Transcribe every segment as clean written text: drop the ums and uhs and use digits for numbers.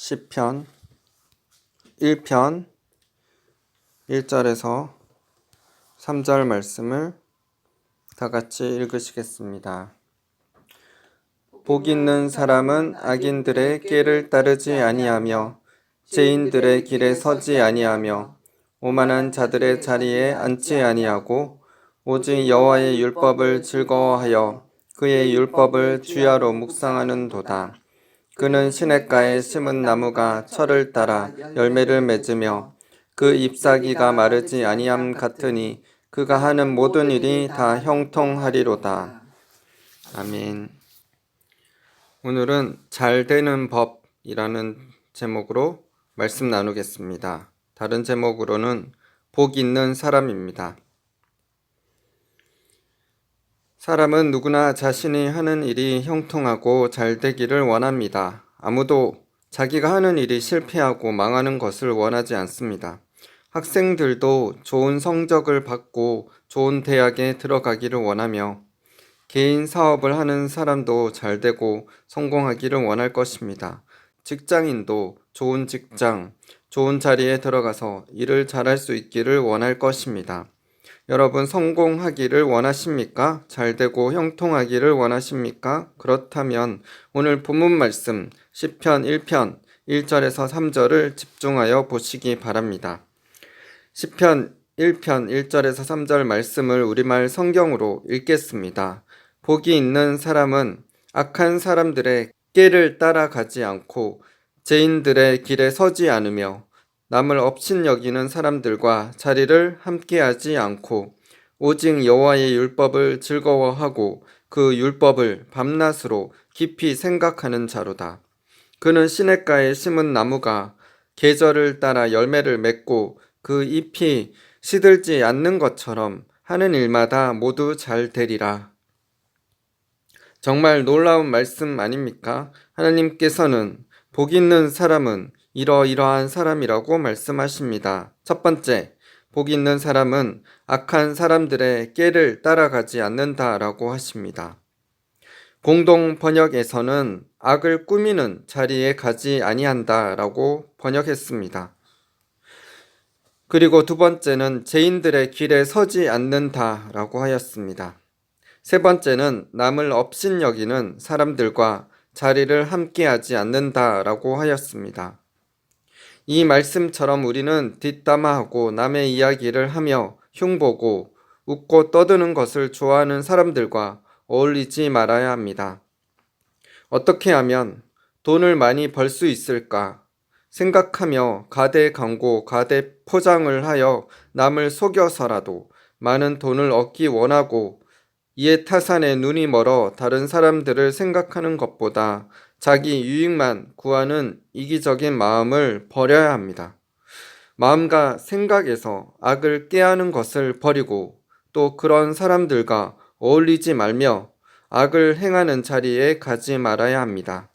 시편 1편 1절에서 3절 말씀을 다 같이 읽으시겠습니다. 복 있는 사람은 악인들의 꾀를 따르지 아니하며 죄인들의 길에 서지 아니하며 오만한 자들의 자리에 앉지 아니하고 오직 여호와의 율법을 즐거워하여 그의 율법을 주야로 묵상하는도다. 그는 시냇가에 심은 나무가 철을 따라 열매를 맺으며 그 잎사귀가 마르지 아니함 같으니 그가 하는 모든 일이 다 형통하리로다. 아멘. 오늘은 잘 되는 법이라는 제목으로 말씀 나누겠습니다. 다른 제목으로는 복 있는 사람입니다. 사람은 누구나 자신이 하는 일이 형통하고 잘 되기를 원합니다. 아무도 자기가 하는 일이 실패하고 망하는 것을 원하지 않습니다. 학생들도 좋은 성적을 받고 좋은 대학에 들어가기를 원하며 개인 사업을 하는 사람도 잘 되고 성공하기를 원할 것입니다. 직장인도 좋은 직장, 좋은 자리에 들어가서 일을 잘할 수 있기를 원할 것입니다. 여러분 성공하기를 원하십니까? 잘 되고 형통하기를 원하십니까? 그렇다면 오늘 본문 말씀 시편 1편 1절에서 3절을 집중하여 보시기 바랍니다. 시편 1편 1절에서 3절 말씀을 우리말 성경으로 읽겠습니다. 복이 있는 사람은 악한 사람들의 꾀를 따라가지 않고 죄인들의 길에 서지 않으며 남을 업신여기는 사람들과 자리를 함께하지 않고 오직 여호와의 율법을 즐거워하고 그 율법을 밤낮으로 깊이 생각하는 자로다. 그는 시냇가에 심은 나무가 계절을 따라 열매를 맺고 그 잎이 시들지 않는 것처럼 하는 일마다 모두 잘 되리라. 정말 놀라운 말씀 아닙니까? 하나님께서는 복 있는 사람은 이러이러한 사람이라고 말씀하십니다. 첫 번째, 복 있는 사람은 악한 사람들의 꾀를 따라가지 않는다라고 하십니다. 공동 번역에서는 악을 꾸미는 자리에 가지 아니한다라고 번역했습니다. 그리고 두 번째는 죄인들의 길에 서지 않는다라고 하였습니다. 세 번째는 남을 업신여기는 사람들과 자리를 함께하지 않는다라고 하였습니다. 이 말씀처럼 우리는 뒷담화하고 남의 이야기를 하며 흉보고 웃고 떠드는 것을 좋아하는 사람들과 어울리지 말아야 합니다. 어떻게 하면 돈을 많이 벌 수 있을까 생각하며 가대광고, 가대포장을 하여 남을 속여서라도 많은 돈을 얻기 원하고 이에 타산에 눈이 멀어 다른 사람들을 생각하는 것보다 자기 유익만 구하는 이기적인 마음을 버려야 합니다. 마음과 생각에서 악을 꾀하는 것을 버리고 또 그런 사람들과 어울리지 말며 악을 행하는 자리에 가지 말아야 합니다.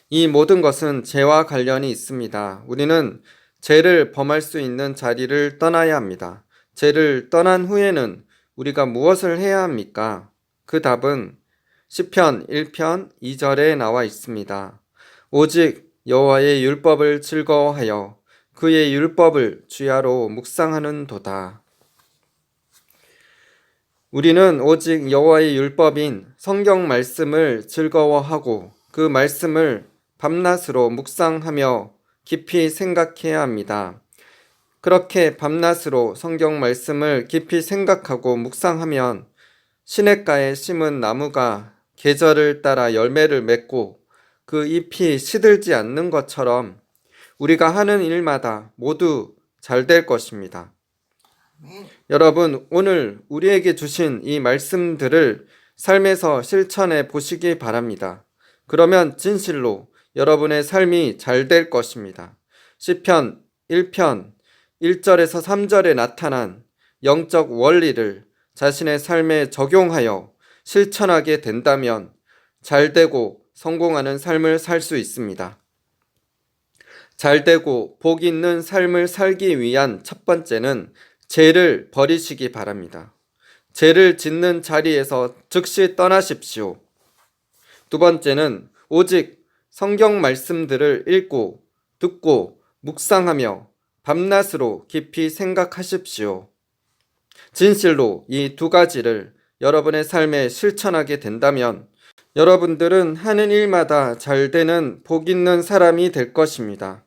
이 모든 것은 죄와 관련이 있습니다. 우리는 죄를 범할 수 있는 자리를 떠나야 합니다. 죄를 떠난 후에는 우리가 무엇을 해야 합니까? 그 답은 시편 1편 2절에 나와 있습니다. 오직 여호와의 율법을 즐거워하여 그의 율법을 주야로 묵상하는도다. 우리는 오직 여호와의 율법인 성경 말씀을 즐거워하고 그 말씀을 밤낮으로 묵상하며 깊이 생각해야 합니다. 그렇게 밤낮으로 성경 말씀을 깊이 생각하고 묵상하면 시냇가에 심은 나무가 계절을 따라 열매를 맺고 그 잎이 시들지 않는 것처럼 우리가 하는 일마다 모두 잘 될 것입니다. 여러분, 오늘 우리에게 주신 이 말씀들을 삶에서 실천해 보시기 바랍니다. 그러면 진실로 여러분의 삶이 잘 될 것입니다. 시편 1편 1절에서 3절에 나타난 영적 원리를 자신의 삶에 적용하여 실천하게 된다면 잘 되고 성공하는 삶을 살 수 있습니다. 잘 되고 복 있는 삶을 살기 위한 첫 번째는 죄를 버리시기 바랍니다. 죄를 짓는 자리에서 즉시 떠나십시오. 두 번째는 오직 성경 말씀들을 읽고 듣고 묵상하며 밤낮으로 깊이 생각하십시오. 진실로 이 두 가지를 여러분의 삶에 실천하게 된다면 여러분들은 하는 일마다 잘 되는 복 있는 사람이 될 것입니다.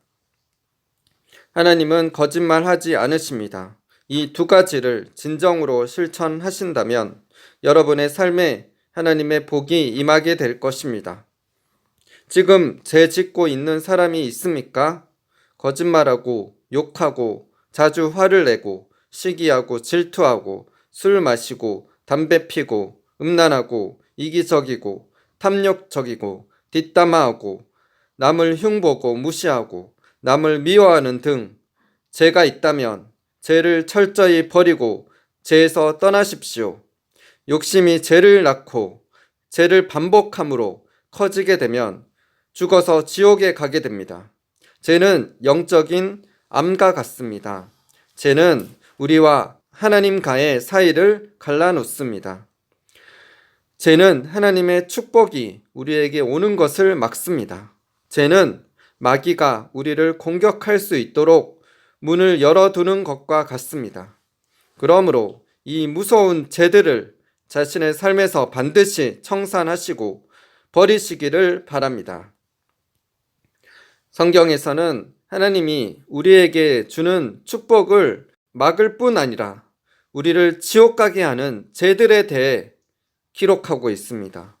하나님은 거짓말하지 않으십니다. 이 두 가지를 진정으로 실천하신다면 여러분의 삶에 하나님의 복이 임하게 될 것입니다. 지금 죄 짓고 있는 사람이 있습니까? 거짓말하고 욕하고 자주 화를 내고 시기하고 질투하고 술 마시고 담배 피고 음란하고 이기적이고 탐욕적이고 뒷담화하고 남을 흉보고 무시하고 남을 미워하는 등 죄가 있다면 죄를 철저히 버리고 죄에서 떠나십시오. 욕심이 죄를 낳고 죄를 반복함으로 커지게 되면 죽어서 지옥에 가게 됩니다. 죄는 영적인 암과 같습니다. 죄는 우리와 하나님과의 사이를 갈라놓습니다. 죄는 하나님의 축복이 우리에게 오는 것을 막습니다. 죄는 마귀가 우리를 공격할 수 있도록 문을 열어두는 것과 같습니다. 그러므로 이 무서운 죄들을 자신의 삶에서 반드시 청산하시고 버리시기를 바랍니다. 성경에서는 하나님이 우리에게 주는 축복을 막을 뿐 아니라 우리를 지옥 가게 하는 죄들에 대해 기록하고 있습니다.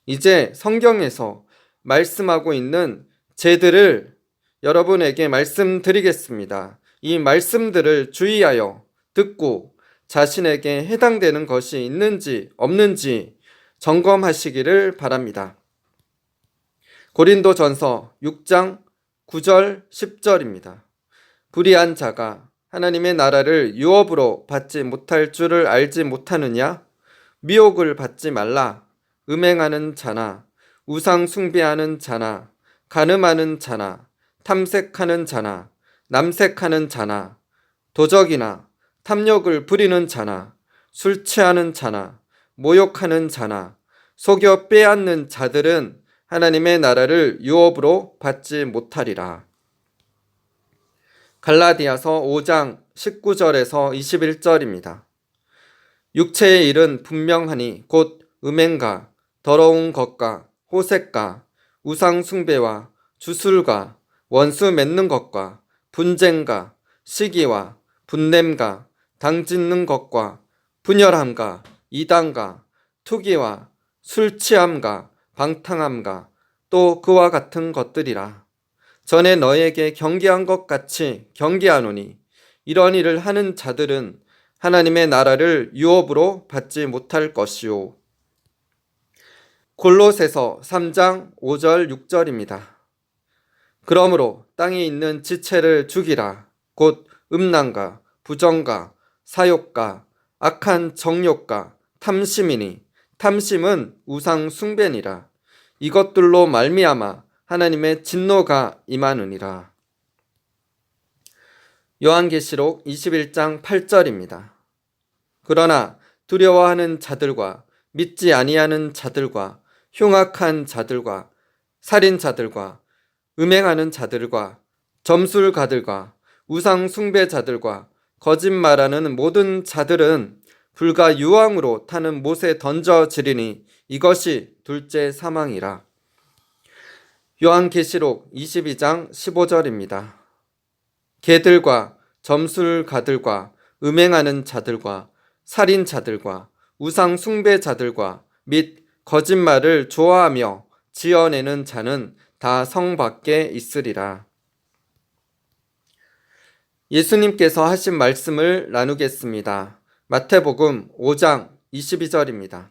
이제 성경에서 말씀하고 있는 죄들을 여러분에게 말씀드리겠습니다. 이 말씀들을 주의하여 듣고 자신에게 해당되는 것이 있는지 없는지 점검하시기를 바랍니다. 고린도전서 6장 9절 10절입니다. 불의한 자가 하나님의 나라를 유업으로 받지 못할 줄을 알지 못하느냐? 미혹을 받지 말라. 음행하는 자나 우상 숭배하는 자나 간음하는 자나 탐색하는 자나 남색하는 자나 도적이나 탐욕을 부리는 자나 술 취하는 자나 모욕하는 자나 속여 빼앗는 자들은 하나님의 나라를 유업으로 받지 못하리라. 갈라디아서 5장 19절에서 21절입니다. 육체의 일은 분명하니 곧 음행과 더러운 것과 호색과 우상 숭배와 주술과 원수 맺는 것과 분쟁과 시기와 분냄과 당짓는 것과 분열함과 이단과 투기와 술 취함과 방탕함과 또 그와 같은 것들이라. 전에 너에게 경계한 것 같이 경계하노니 이런 일을 하는 자들은 하나님의 나라를 유업으로 받지 못할 것이요. 골로새서 3장 5절 6절입니다. 그러므로 땅에 있는 지체를 죽이라. 곧 음란과 부정과 사욕과 악한 정욕과 탐심이니 탐심은 우상 숭배니라. 이것들로 말미암아 하나님의 진노가 임하느니라. 요한계시록 21장 8절입니다. 그러나 두려워하는 자들과 믿지 아니하는 자들과 흉악한 자들과 살인자들과 음행하는 자들과 점술가들과 우상 숭배자들과 거짓말하는 모든 자들은 불과 유황으로 타는 못에 던져지리니 이것이 둘째 사망이라. 요한계시록 22장 15절입니다. 개들과 점술가들과 음행하는 자들과 살인자들과 우상 숭배자들과 및 거짓말을 좋아하며 지어내는 자는 다 성 밖에 있으리라. 예수님께서 하신 말씀을 나누겠습니다. 마태복음 5장 22절입니다.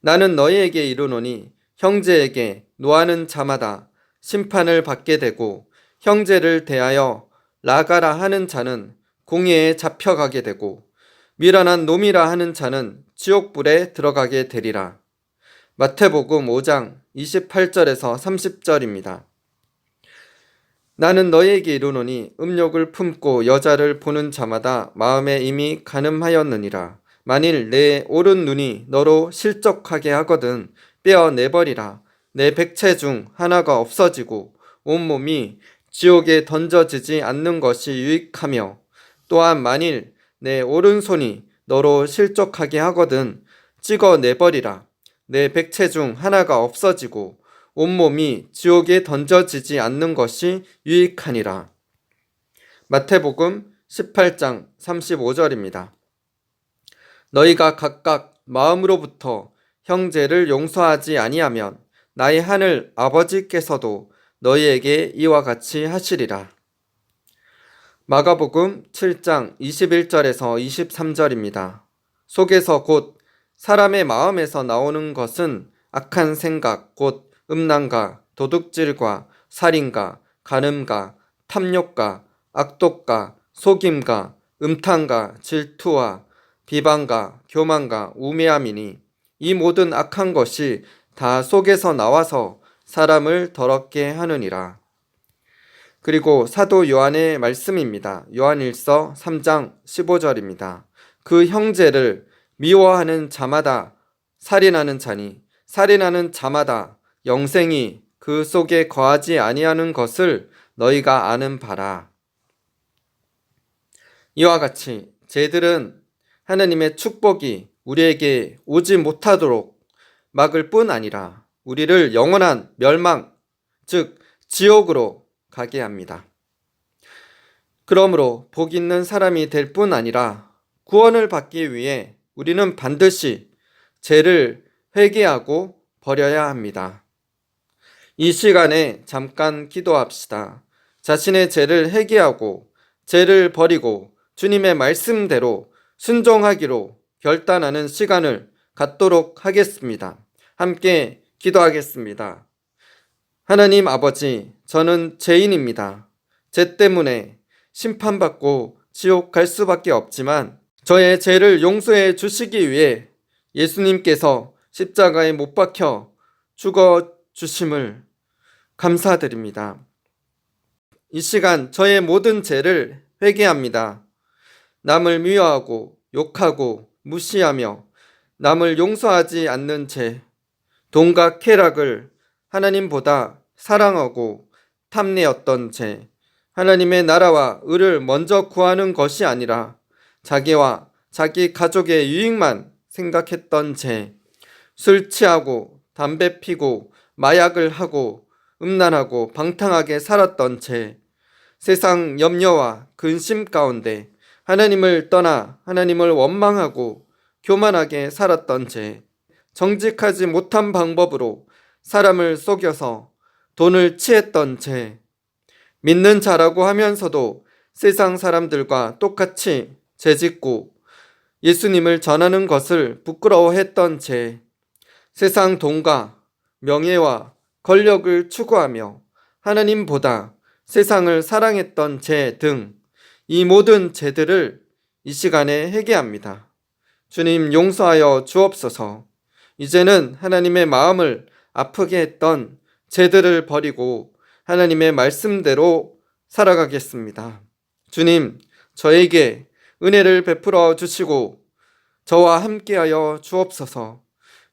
나는 너희에게 이르노니 형제에게 노하는 자마다 심판을 받게 되고 형제를 대하여 나가라 하는 자는 공회에 잡혀가게 되고 미련한 놈이라 하는 자는 지옥불에 들어가게 되리라. 마태복음 5장 28절에서 30절입니다. 나는 너희에게 이르노니 음욕을 품고 여자를 보는 자마다 마음에 이미 간음하였느니라. 만일 내 오른 눈이 너로 실족하게 하거든 떼어내버리라. 내 백체 중 하나가 없어지고 온몸이 지옥에 던져지지 않는 것이 유익하며, 또한 만일 내 오른손이 너로 실족하게 하거든 찍어내버리라. 내 백체 중 하나가 없어지고 온몸이 지옥에 던져지지 않는 것이 유익하니라. 마태복음 18장 35절입니다. 너희가 각각 마음으로부터 형제를 용서하지 아니하면 나의 하늘 아버지께서도 너희에게 이와 같이 하시리라. 마가복음 7장 21절에서 23절입니다. 속에서 곧 사람의 마음에서 나오는 것은 악한 생각, 곧 음란과 도둑질과 살인과 간음과 탐욕과 악독과 속임과 음탕과 질투와 비방과 교만과 우매함이니, 이 모든 악한 것이 다 속에서 나와서 사람을 더럽게 하느니라. 그리고 사도 요한의 말씀입니다. 요한일서 3장 15절입니다. 그 형제를 미워하는 자마다 살인하는 자니, 살인하는 자마다 영생이 그 속에 거하지 아니하는 것을 너희가 아는 바라. 이와 같이 쟤들은 하나님의 축복이 우리에게 오지 못하도록 막을 뿐 아니라 우리를 영원한 멸망, 즉 지옥으로 가게 합니다. 그러므로 복 있는 사람이 될 뿐 아니라 구원을 받기 위해 우리는 반드시 죄를 회개하고 버려야 합니다. 이 시간에 잠깐 기도합시다. 자신의 죄를 회개하고 죄를 버리고 주님의 말씀대로 순종하기로 결단하는 시간을 갖도록 하겠습니다. 함께 기도하겠습니다. 하나님 아버지, 저는 죄인입니다. 죄 때문에 심판받고 지옥 갈 수밖에 없지만 저의 죄를 용서해 주시기 위해 예수님께서 십자가에 못 박혀 죽어 주심을 감사드립니다. 이 시간 저의 모든 죄를 회개합니다. 남을 미워하고 욕하고 무시하며 남을 용서하지 않는 죄, 돈과 쾌락을 하나님보다 사랑하고 탐내었던 죄, 하나님의 나라와 의를 먼저 구하는 것이 아니라 자기와 자기 가족의 유익만 생각했던 죄, 술 취하고 담배 피고 마약을 하고 음란하고 방탕하게 살았던 죄, 세상 염려와 근심 가운데 하나님을 떠나 하나님을 원망하고 교만하게 살았던 죄, 정직하지 못한 방법으로 사람을 속여서 돈을 취했던 죄, 믿는 자라고 하면서도 세상 사람들과 똑같이 죄짓고 예수님을 전하는 것을 부끄러워했던 죄, 세상 돈과 명예와 권력을 추구하며 하나님보다 세상을 사랑했던 죄 등 이 모든 죄들을 이 시간에 회개합니다. 주님, 용서하여 주옵소서. 이제는 하나님의 마음을 아프게 했던 죄들을 버리고 하나님의 말씀대로 살아가겠습니다. 주님, 저에게 은혜를 베풀어 주시고 저와 함께하여 주옵소서.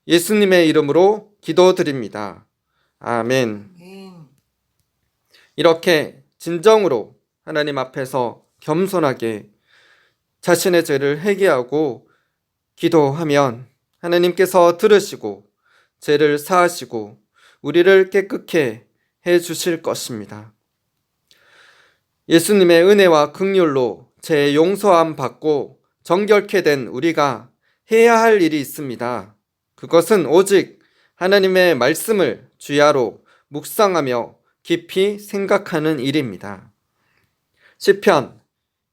예수님의 이름으로 기도드립니다. 아멘. 이렇게 진정으로 하나님 앞에서 겸손하게 자신의 죄를 회개하고 기도하면 하나님께서 들으시고 죄를 사하시고 우리를 깨끗게 해 주실 것입니다. 예수님의 은혜와 긍휼로 죄 용서함 받고 정결케 된 우리가 해야 할 일이 있습니다. 그것은 오직 하나님의 말씀을 주야로 묵상하며 깊이 생각하는 일입니다. 시편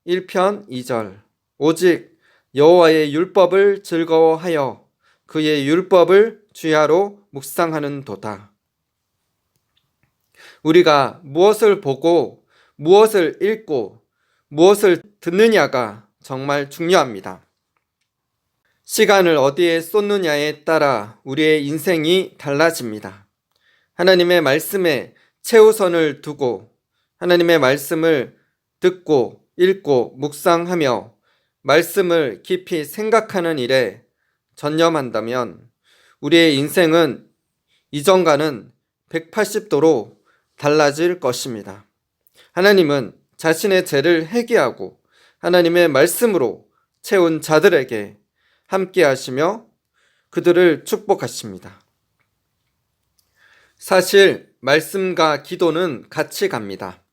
1편 2절, 오직 여호와의 율법을 즐거워하여 그의 율법을 주야로 묵상하는 도다. 우리가 무엇을 보고 무엇을 읽고 무엇을 듣느냐가 정말 중요합니다. 시간을 어디에 쏟느냐에 따라 우리의 인생이 달라집니다. 하나님의 말씀에 최우선을 두고 하나님의 말씀을 듣고 읽고 묵상하며 말씀을 깊이 생각하는 일에 전념한다면 우리의 인생은 이전과는 180도로 달라질 것입니다. 하나님은 자신의 죄를 회개하고 하나님의 말씀으로 채운 자들에게 함께 하시며 그들을 축복하십니다. 사실 말씀과 기도는 같이 갑니다.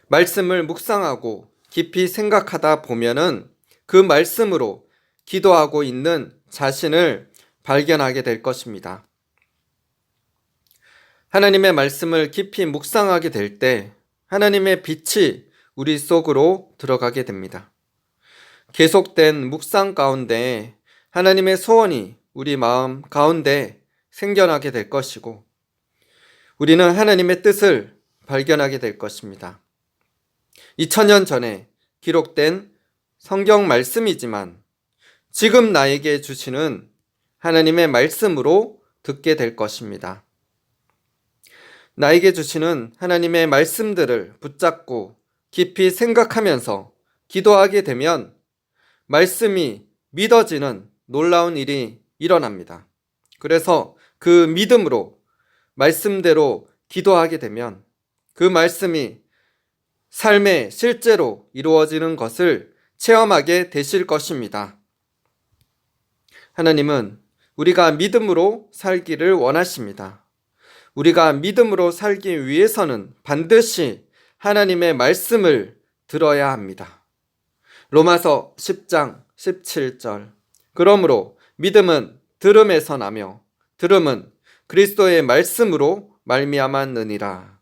말씀을 묵상하고 깊이 생각하다 보면은 그 말씀으로 기도하고 있는 자신을 발견하게 될 것입니다. 하나님의 말씀을 깊이 묵상하게 될 때 하나님의 빛이 우리 속으로 들어가게 됩니다. 계속된 묵상 가운데 하나님의 소원이 우리 마음 가운데 생겨나게 될 것이고 우리는 하나님의 뜻을 발견하게 될 것입니다. 2000년 전에 기록된 성경 말씀이지만 지금 나에게 주시는 하나님의 말씀으로 듣게 될 것입니다. 나에게 주시는 하나님의 말씀들을 붙잡고 깊이 생각하면서 기도하게 되면 말씀이 믿어지는 놀라운 일이 일어납니다. 그래서 그 믿음으로 말씀대로 기도하게 되면 그 말씀이 삶에 실제로 이루어지는 것을 체험하게 되실 것입니다. 하나님은 우리가 믿음으로 살기를 원하십니다. 우리가 믿음으로 살기 위해서는 반드시 하나님의 말씀을 들어야 합니다. 로마서 10장 17절. 그러므로 믿음은 들음에서 나며 들음은 그리스도의 말씀으로 말미암았느니라.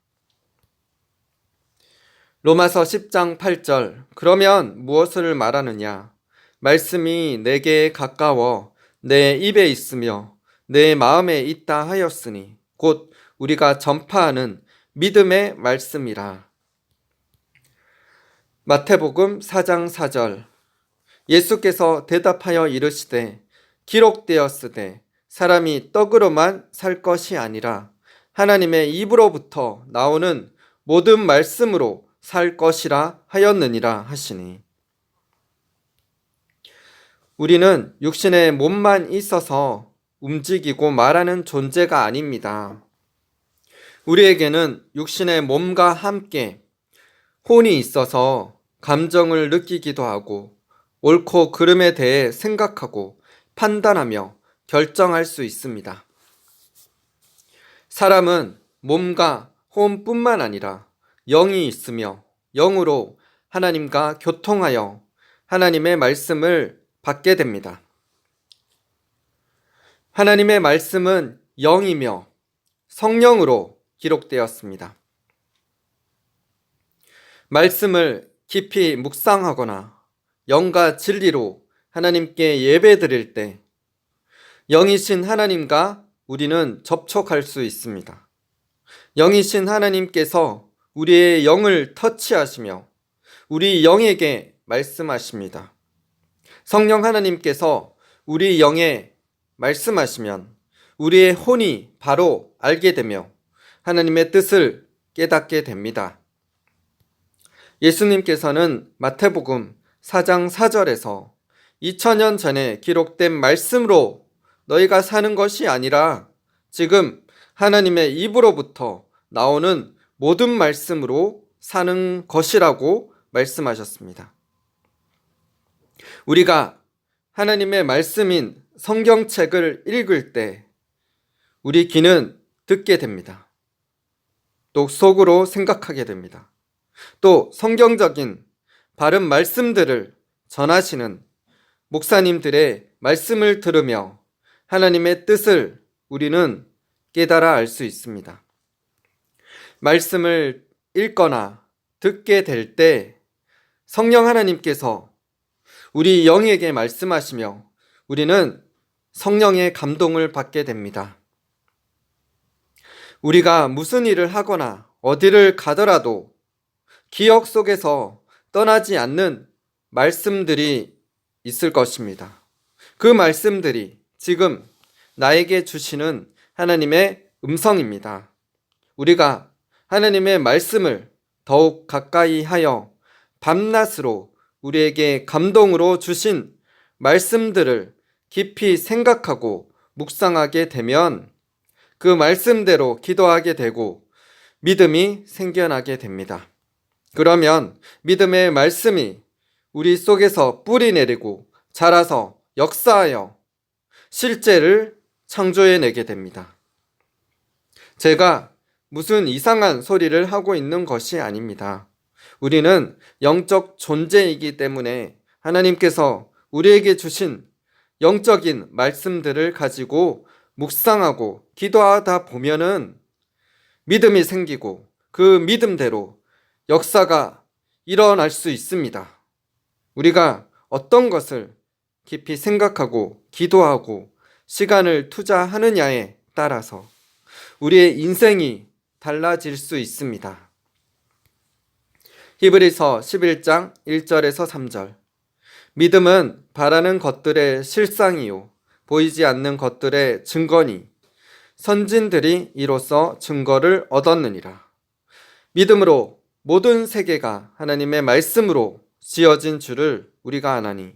로마서 10장 8절. 그러면 무엇을 말하느냐? 말씀이 내게 가까워 내 입에 있으며 내 마음에 있다 하였으니 곧 우리가 전파하는 믿음의 말씀이라. 마태복음 4장 4절. 예수께서 대답하여 이르시되 기록되었으되 사람이 떡으로만 살 것이 아니라 하나님의 입으로부터 나오는 모든 말씀으로 살 것이라 하였느니라 하시니. 우리는 육신의 몸만 있어서 움직이고 말하는 존재가 아닙니다. 우리에게는 육신의 몸과 함께 혼이 있어서 감정을 느끼기도 하고 옳고 그름에 대해 생각하고 판단하며 결정할 수 있습니다. 사람은 몸과 혼뿐만 아니라 영이 있으며 영으로 하나님과 교통하여 하나님의 말씀을 받게 됩니다. 하나님의 말씀은 영이며 성령으로 기록되었습니다. 말씀을 깊이 묵상하거나 영과 진리로 하나님께 예배드릴 때 영이신 하나님과 우리는 접촉할 수 있습니다. 영이신 하나님께서 우리의 영을 터치하시며 우리 영에게 말씀하십니다. 성령 하나님께서 우리 영에 말씀하시면 우리의 혼이 바로 알게 되며 하나님의 뜻을 깨닫게 됩니다. 예수님께서는 마태복음 4장 4절에서 2000년 전에 기록된 말씀으로 너희가 사는 것이 아니라 지금 하나님의 입으로부터 나오는 모든 말씀으로 사는 것이라고 말씀하셨습니다. 우리가 하나님의 말씀인 성경책을 읽을 때 우리 귀는 듣게 됩니다. 또 속으로 생각하게 됩니다. 또 성경적인 바른 말씀들을 전하시는 목사님들의 말씀을 들으며 하나님의 뜻을 우리는 깨달아 알 수 있습니다. 말씀을 읽거나 듣게 될 때 성령 하나님께서 우리 영에게 말씀하시며 우리는 성령의 감동을 받게 됩니다. 우리가 무슨 일을 하거나 어디를 가더라도 기억 속에서 떠나지 않는 말씀들이 있을 것입니다. 그 말씀들이 지금 나에게 주시는 하나님의 음성입니다. 우리가 하나님의 말씀을 더욱 가까이 하여 밤낮으로 우리에게 감동으로 주신 말씀들을 깊이 생각하고 묵상하게 되면 그 말씀대로 기도하게 되고 믿음이 생겨나게 됩니다. 그러면 믿음의 말씀이 우리 속에서 뿌리 내리고 자라서 역사하여 실제를 창조해내게 됩니다. 제가 무슨 이상한 소리를 하고 있는 것이 아닙니다. 우리는 영적 존재이기 때문에 하나님께서 우리에게 주신 영적인 말씀들을 가지고 묵상하고 기도하다 보면은 믿음이 생기고 그 믿음대로 역사가 일어날 수 있습니다. 우리가 어떤 것을 깊이 생각하고 기도하고 시간을 투자하느냐에 따라서 우리의 인생이 달라질 수 있습니다. 히브리서 11장 1절에서 3절. 믿음은 바라는 것들의 실상이요 보이지 않는 것들의 증거니 선진들이 이로써 증거를 얻었느니라. 믿음으로 모든 세계가 하나님의 말씀으로 지어진 줄을 우리가 아나니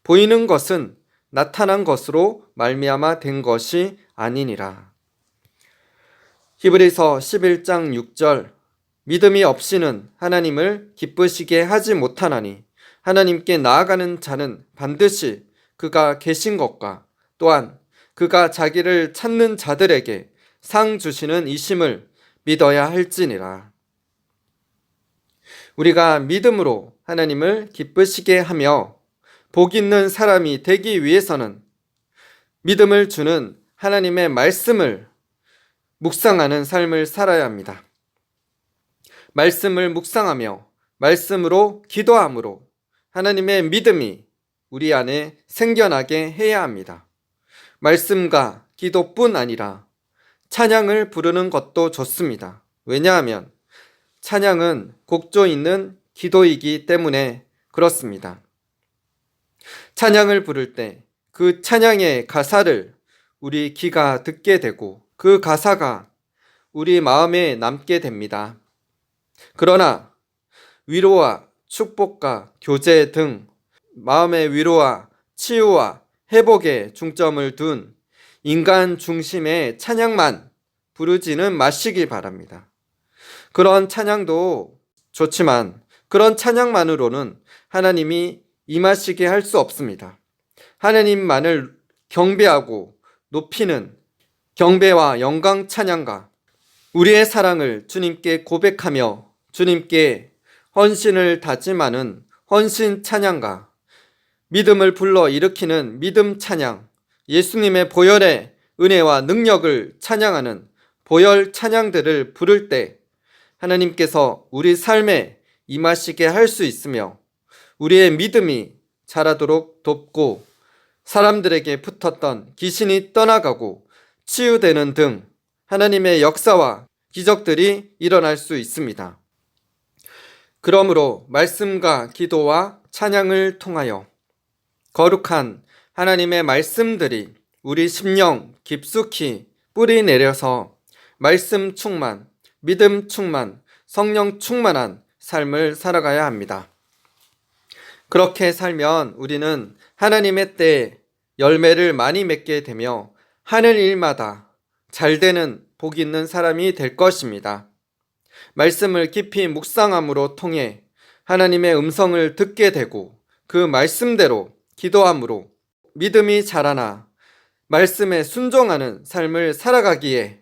보이는 것은 나타난 것으로 말미암아 된 것이 아니니라. 히브리서 11장 6절. 믿음이 없이는 하나님을 기쁘시게 하지 못하나니 하나님께 나아가는 자는 반드시 그가 계신 것과 또한 그가 자기를 찾는 자들에게 상 주시는 이심을 믿어야 할지니라. 우리가 믿음으로 하나님을 기쁘시게 하며 복 있는 사람이 되기 위해서는 믿음을 주는 하나님의 말씀을 묵상하는 삶을 살아야 합니다. 말씀을 묵상하며 말씀으로 기도함으로 하나님의 믿음이 우리 안에 생겨나게 해야 합니다. 말씀과 기도뿐 아니라 찬양을 부르는 것도 좋습니다. 왜냐하면 찬양은 곡조 있는 기도이기 때문에 그렇습니다. 찬양을 부를 때 그 찬양의 가사를 우리 귀가 듣게 되고 그 가사가 우리 마음에 남게 됩니다. 그러나 위로와 축복과 교제 등 마음의 위로와 치유와 회복에 중점을 둔 인간 중심의 찬양만 부르지는 마시기 바랍니다. 그런 찬양도 좋지만 그런 찬양만으로는 하나님이 임하시게 할 수 없습니다. 하나님만을 경배하고 높이는 경배와 영광 찬양과 우리의 사랑을 주님께 고백하며 주님께 헌신을 다짐하는 헌신 찬양과 믿음을 불러 일으키는 믿음 찬양, 예수님의 보혈의 은혜와 능력을 찬양하는 보혈 찬양들을 부를 때 하나님께서 우리 삶에 임하시게 할 수 있으며 우리의 믿음이 자라도록 돕고 사람들에게 붙었던 귀신이 떠나가고 치유되는 등 하나님의 역사와 기적들이 일어날 수 있습니다. 그러므로 말씀과 기도와 찬양을 통하여 거룩한 하나님의 말씀들이 우리 심령 깊숙이 뿌리 내려서 말씀 충만, 믿음 충만, 성령 충만한 삶을 살아가야 합니다. 그렇게 살면 우리는 하나님의 때에 열매를 많이 맺게 되며 하는 일마다 잘 되는 복 있는 사람이 될 것입니다. 말씀을 깊이 묵상함으로 통해 하나님의 음성을 듣게 되고 그 말씀대로 기도함으로 믿음이 자라나 말씀에 순종하는 삶을 살아가기에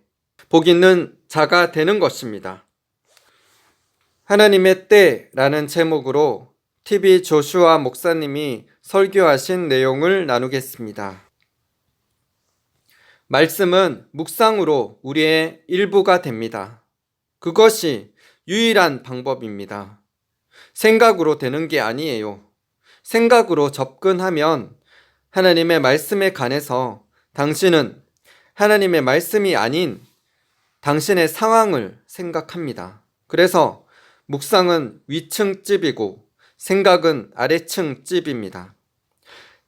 복 있는 자가 되는 것입니다. 하나님의 때라는 제목으로 TV 조슈아 목사님이 설교하신 내용을 나누겠습니다. 말씀은 묵상으로 우리의 일부가 됩니다. 그것이 유일한 방법입니다. 생각으로 되는 게 아니에요. 생각으로 접근하면 하나님의 말씀에 관해서 당신은 하나님의 말씀이 아닌 당신의 상황을 생각합니다. 그래서 묵상은 위층집이고 생각은 아래층집입니다.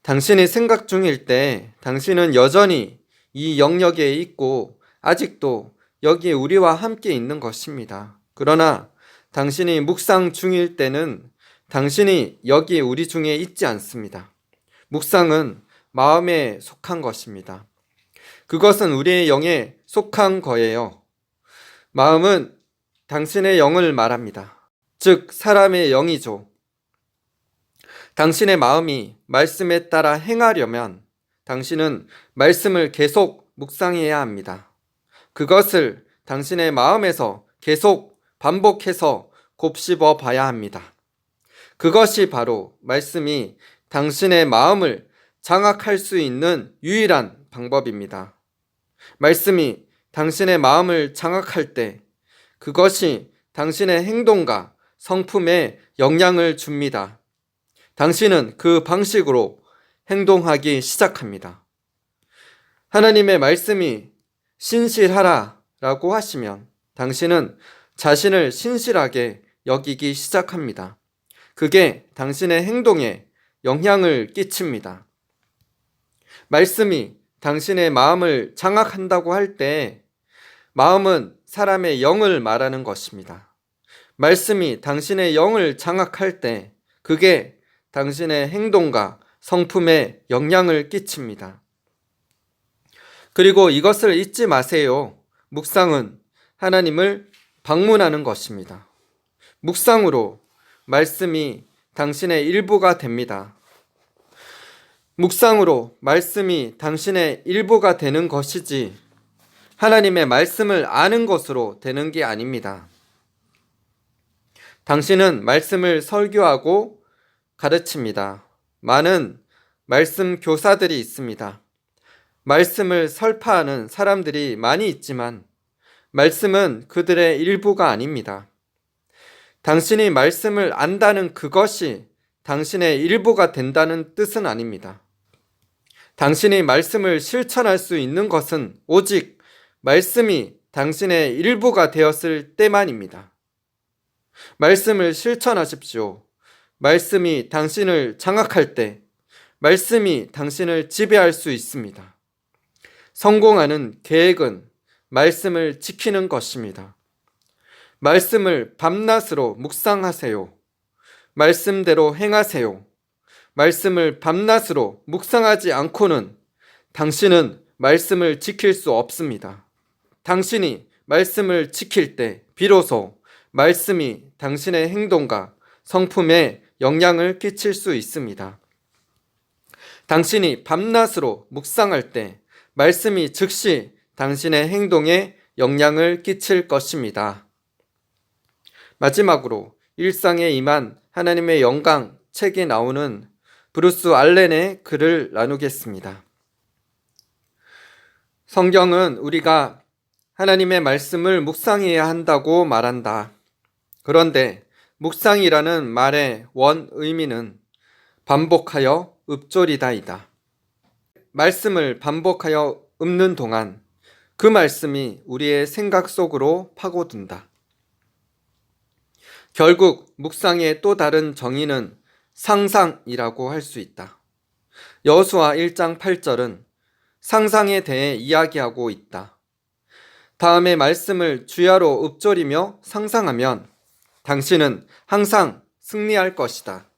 당신이 생각 중일 때 당신은 여전히 이 영역에 있고 아직도 여기 우리와 함께 있는 것입니다. 그러나 당신이 묵상 중일 때는 당신이 여기 우리 중에 있지 않습니다. 묵상은 마음에 속한 것입니다. 그것은 우리의 영에 속한 거예요. 마음은 당신의 영을 말합니다. 즉 사람의 영이죠. 당신의 마음이 말씀에 따라 행하려면 당신은 말씀을 계속 묵상해야 합니다. 그것을 당신의 마음에서 계속 반복해서 곱씹어 봐야 합니다. 그것이 바로 말씀이 당신의 마음을 장악할 수 있는 유일한 방법입니다. 말씀이 당신의 마음을 장악할 때 그것이 당신의 행동과 성품에 영향을 줍니다. 당신은 그 방식으로 행동하기 시작합니다. 하나님의 말씀이 신실하라 라고 하시면 당신은 자신을 신실하게 여기기 시작합니다. 그게 당신의 행동에 영향을 끼칩니다. 말씀이 당신의 마음을 장악한다고 할 때 마음은 사람의 영을 말하는 것입니다. 말씀이 당신의 영을 장악할 때 그게 당신의 행동과 성품에 영향을 끼칩니다. 그리고 이것을 잊지 마세요. 묵상은 하나님을 방문하는 것입니다. 묵상으로 말씀이 당신의 일부가 됩니다. 묵상으로 말씀이 당신의 일부가 되는 것이지 하나님의 말씀을 아는 것으로 되는 게 아닙니다. 당신은 말씀을 설교하고 가르칩니다. 많은 말씀 교사들이 있습니다. 말씀을 설파하는 사람들이 많이 있지만 말씀은 그들의 일부가 아닙니다. 당신이 말씀을 안다는 그것이 당신의 일부가 된다는 뜻은 아닙니다. 당신이 말씀을 실천할 수 있는 것은 오직 말씀이 당신의 일부가 되었을 때만입니다. 말씀을 실천하십시오. 말씀이 당신을 장악할 때 말씀이 당신을 지배할 수 있습니다. 성공하는 계획은 말씀을 지키는 것입니다. 말씀을 밤낮으로 묵상하세요. 말씀대로 행하세요. 말씀을 밤낮으로 묵상하지 않고는 당신은 말씀을 지킬 수 없습니다. 당신이 말씀을 지킬 때 비로소 말씀이 당신의 행동과 성품에 영향을 끼칠 수 있습니다. 당신이 밤낮으로 묵상할 때 말씀이 즉시 당신의 행동에 영향을 끼칠 것입니다. 마지막으로 일상에 임한 하나님의 영광 책에 나오는 브루스 알렌의 글을 나누겠습니다. 성경은 우리가 하나님의 말씀을 묵상해야 한다고 말한다. 그런데 묵상이라는 말의 원 의미는 반복하여 읊조리다이다. 말씀을 반복하여 읊는 동안 그 말씀이 우리의 생각 속으로 파고든다. 결국 묵상의 또 다른 정의는 상상이라고 할 수 있다. 여호수아 1장 8절은 상상에 대해 이야기하고 있다. 다음의 말씀을 주야로 읊조리며 상상하면 당신은 항상 승리할 것이다.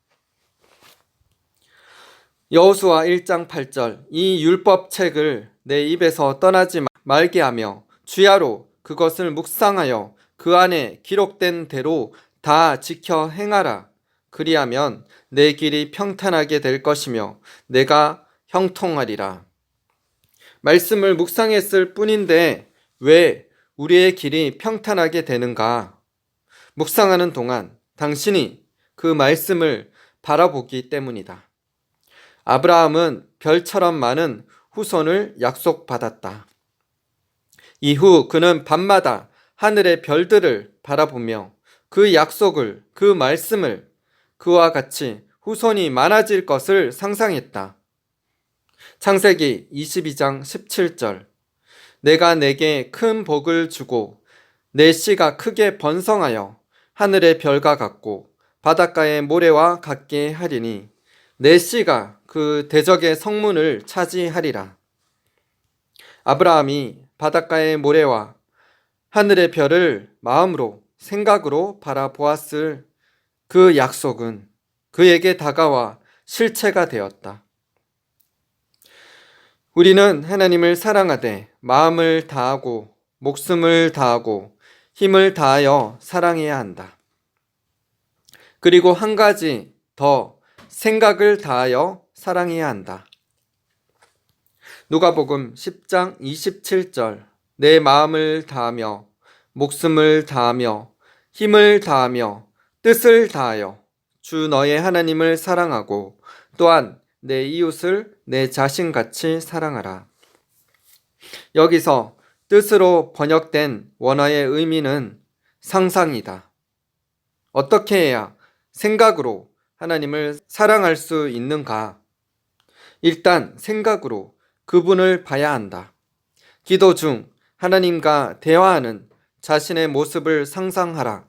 여호수아 1장 8절 이 율법책을 내 입에서 떠나지 말게 하며 주야로 그것을 묵상하여 그 안에 기록된 대로 다 지켜 행하라. 그리하면 내 길이 평탄하게 될 것이며 내가 형통하리라. 말씀을 묵상했을 뿐인데 왜 우리의 길이 평탄하게 되는가? 묵상하는 동안 당신이 그 말씀을 바라보기 때문이다. 아브라함은 별처럼 많은 후손을 약속받았다. 이후 그는 밤마다 하늘의 별들을 바라보며 그 약속을, 그 말씀을 그와 같이 후손이 많아질 것을 상상했다. 창세기 22장 17절 내가 내게 큰 복을 주고 내 씨가 크게 번성하여 하늘의 별과 같고 바닷가의 모래와 같게 하리니 내 씨가 그 대적의 성문을 차지하리라. 아브라함이 바닷가의 모래와 하늘의 별을 마음으로 생각으로 바라보았을 그 약속은 그에게 다가와 실체가 되었다. 우리는 하나님을 사랑하되 마음을 다하고 목숨을 다하고 힘을 다하여 사랑해야 한다. 그리고 한 가지 더 생각을 다하여 사랑해야 한다. 누가복음 10장 27절 내 마음을 다하며 목숨을 다하며 힘을 다하며 뜻을 다하여 주 너의 하나님을 사랑하고 또한 내 이웃을 내 자신같이 사랑하라. 여기서 뜻으로 번역된 원어의 의미는 상상이다. 어떻게 해야 생각으로 하나님을 사랑할 수 있는가? 일단 생각으로 그분을 봐야 한다. 기도 중 하나님과 대화하는 자신의 모습을 상상하라.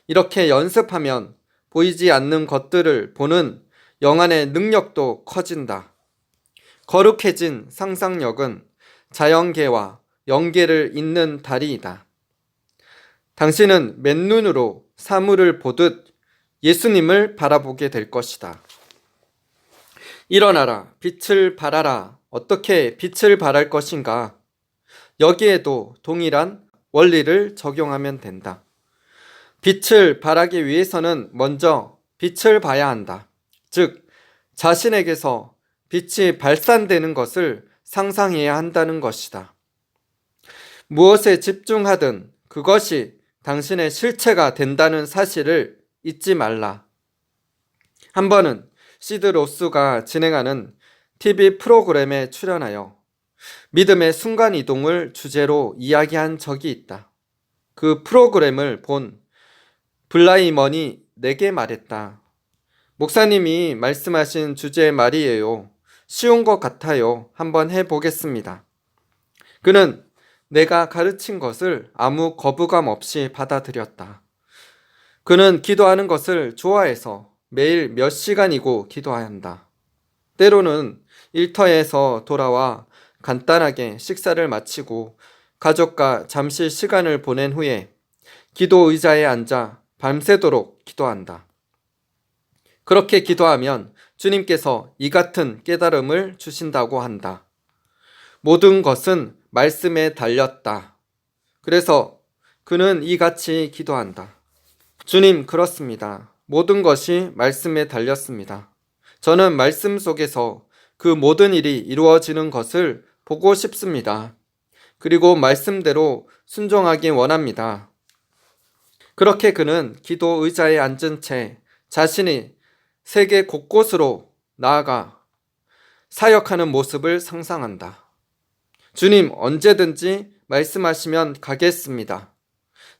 이렇게 연습하면 보이지 않는 것들을 보는 영안의 능력도 커진다. 거룩해진 상상력은 자연계와 영계를 잇는 다리이다. 당신은 맨눈으로 사물을 보듯 예수님을 바라보게 될 것이다. 일어나라, 빛을 발하라. 어떻게 빛을 발할 것인가? 여기에도 동일한 원리를 적용하면 된다. 빛을 발하기 위해서는 먼저 빛을 봐야 한다. 즉, 자신에게서 빛이 발산되는 것을 상상해야 한다는 것이다. 무엇에 집중하든 그것이 당신의 실체가 된다는 사실을 잊지 말라. 한 번은 시드 로스가 진행하는 TV 프로그램에 출연하여 믿음의 순간이동을 주제로 이야기한 적이 있다. 그 프로그램을 본 블라이먼이 내게 말했다. 목사님이 말씀하신 주제의 말이에요. 쉬운 것 같아요. 한번 해보겠습니다. 그는 내가 가르친 것을 아무 거부감 없이 받아들였다. 그는 기도하는 것을 좋아해서 매일 몇 시간이고 기도한다. 때로는 일터에서 돌아와 간단하게 식사를 마치고 가족과 잠시 시간을 보낸 후에 기도 의자에 앉아 밤새도록 기도한다. 그렇게 기도하면 주님께서 이 같은 깨달음을 주신다고 한다. 모든 것은 말씀에 달렸다. 그래서 그는 이같이 기도한다. 주님, 그렇습니다. 모든 것이 말씀에 달렸습니다. 저는 말씀 속에서 그 모든 일이 이루어지는 것을 보고 싶습니다. 그리고 말씀대로 순종하기 원합니다. 그렇게 그는 기도 의자에 앉은 채 자신이 세계 곳곳으로 나아가 사역하는 모습을 상상한다. 주님, 언제든지 말씀하시면 가겠습니다.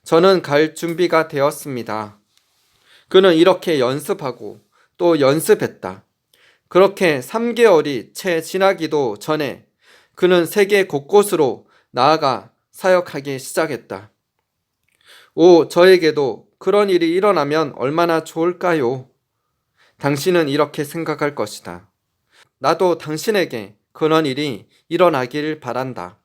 저는 갈 준비가 되었습니다. 그는 이렇게 연습하고 또 연습했다. 그렇게 3개월이 채 지나기도 전에 그는 세계 곳곳으로 나아가 사역하기 시작했다. 오, 저에게도 그런 일이 일어나면 얼마나 좋을까요? 당신은 이렇게 생각할 것이다. 나도 당신에게 그런 일이 일어나길 바란다.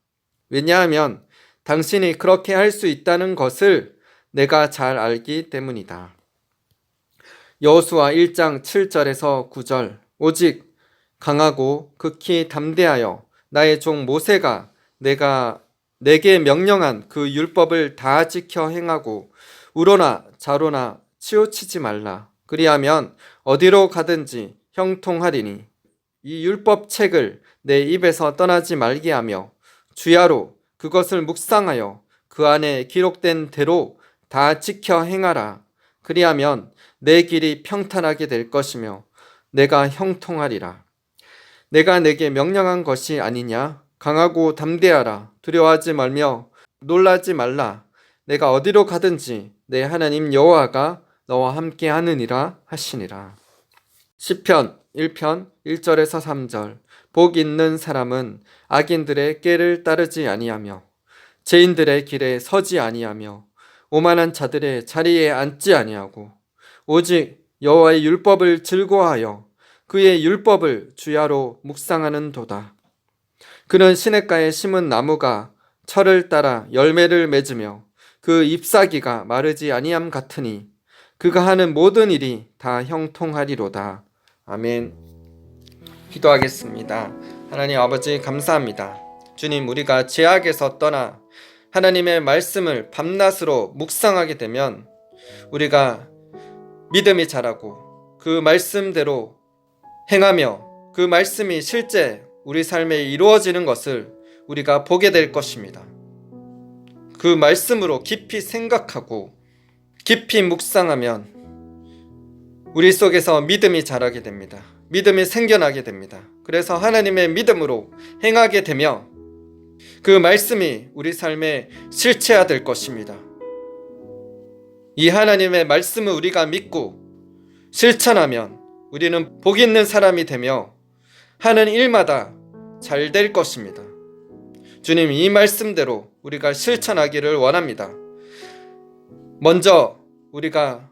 왜냐하면 당신이 그렇게 할 수 있다는 것을 내가 잘 알기 때문이다. 여호수아 1장 7절에서 9절 오직 강하고 극히 담대하여 나의 종 모세가 내가 내게 명령한 그 율법을 다 지켜 행하고 우로나 좌로나 치우치지 말라. 그리하면 어디로 가든지 형통하리니 이 율법 책을 내 입에서 떠나지 말게 하며 주야로 그것을 묵상하여 그 안에 기록된 대로 다 지켜 행하라. 그리하면 내 길이 평탄하게 될 것이며 내가 형통하리라. 내가 내게 명령한 것이 아니냐? 강하고 담대하라. 두려워하지 말며 놀라지 말라. 내가 어디로 가든지 내 하나님 여호와가 너와 함께 하느니라 하시니라. 시편 1편 1절에서 3절 복 있는 사람은 악인들의 꾀를 따르지 아니하며 죄인들의 길에 서지 아니하며 오만한 자들의 자리에 앉지 아니하고 오직 여호와의 율법을 즐거워하여 그의 율법을 주야로 묵상하는 도다. 그는 시냇가에 심은 나무가 철을 따라 열매를 맺으며 그 잎사귀가 마르지 아니함 같으니 그가 하는 모든 일이 다 형통하리로다. 아멘. 기도하겠습니다. 하나님 아버지 감사합니다. 주님, 우리가 죄악에서 떠나 하나님의 말씀을 밤낮으로 묵상하게 되면 우리가 믿음이 자라고 그 말씀대로 행하며 그 말씀이 실제 우리 삶에 이루어지는 것을 우리가 보게 될 것입니다. 그 말씀으로 깊이 생각하고 깊이 묵상하면 우리 속에서 믿음이 자라게 됩니다. 믿음이 생겨나게 됩니다. 그래서 하나님의 믿음으로 행하게 되며 그 말씀이 우리 삶에 실체화될 것입니다. 이 하나님의 말씀을 우리가 믿고 실천하면 우리는 복 있는 사람이 되며 하는 일마다 잘 될 것입니다. 주님, 이 말씀대로 우리가 실천하기를 원합니다. 먼저 우리가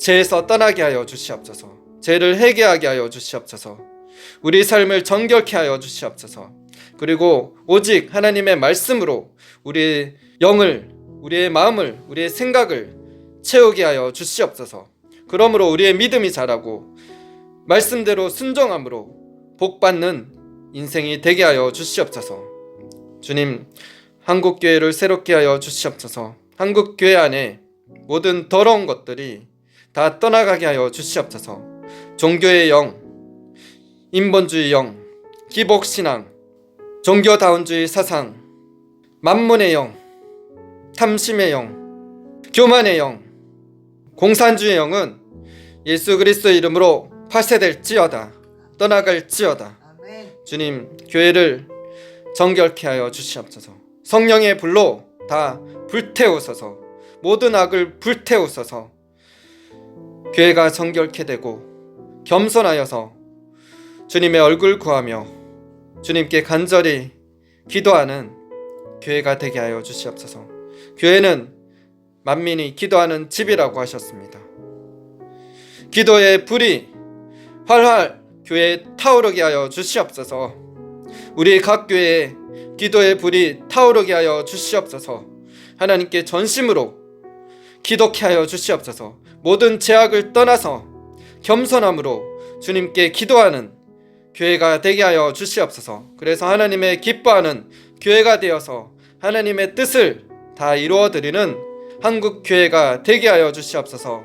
죄에서 떠나게 하여 주시옵소서. 죄를 회개하게 하여 주시옵소서. 우리 삶을 정결케 하여 주시옵소서. 그리고 오직 하나님의 말씀으로 우리의 영을, 우리의 마음을, 우리의 생각을 채우게 하여 주시옵소서. 그러므로 우리의 믿음이 자라고 말씀대로 순종함으로 복받는 인생이 되게 하여 주시옵소서. 주님, 한국교회를 새롭게 하여 주시옵소서. 한국교회 안에 모든 더러운 것들이 다 떠나가게 하여 주시옵소서. 종교의 영, 인본주의 영, 기복신앙, 종교다운주의 사상, 만문의 영, 탐심의 영, 교만의 영, 공산주의 영은 예수 그리스도의 이름으로 파쇄될지어다, 떠나갈지어다. 주님, 교회를 정결케 하여 주시옵소서. 성령의 불로 다 불태우소서. 모든 악을 불태우소서. 교회가 정결케 되고 겸손하여서 주님의 얼굴 구하며 주님께 간절히 기도하는 교회가 되게 하여 주시옵소서. 교회는 만민이 기도하는 집이라고 하셨습니다. 기도의 불이 활활 교회에 타오르게 하여 주시옵소서. 우리 각 교회에 기도의 불이 타오르게 하여 주시옵소서. 하나님께 전심으로 기도케 하여 주시옵소서. 모든 죄악을 떠나서 겸손함으로 주님께 기도하는 교회가 되게 하여 주시옵소서. 그래서 하나님의 기뻐하는 교회가 되어서 하나님의 뜻을 다 이루어드리는 한국교회가 되게 하여 주시옵소서.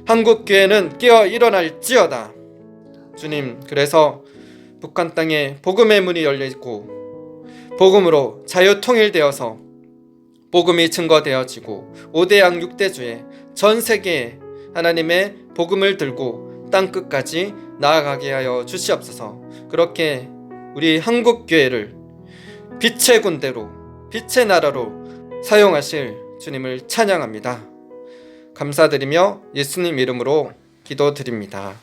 한국교회는 깨어 일어날지어다. 주님, 그래서 북한 땅에 복음의 문이 열리고 복음으로 자유통일되어서 복음이 증거되어지고 5대양 6대주에 전 세계에 하나님의 복음을 들고 땅끝까지 나아가게 하여 주시옵소서. 그렇게 우리 한국교회를 빛의 군대로, 빛의 나라로 사용하실 주님을 찬양합니다. 감사드리며 예수님 이름으로 기도드립니다.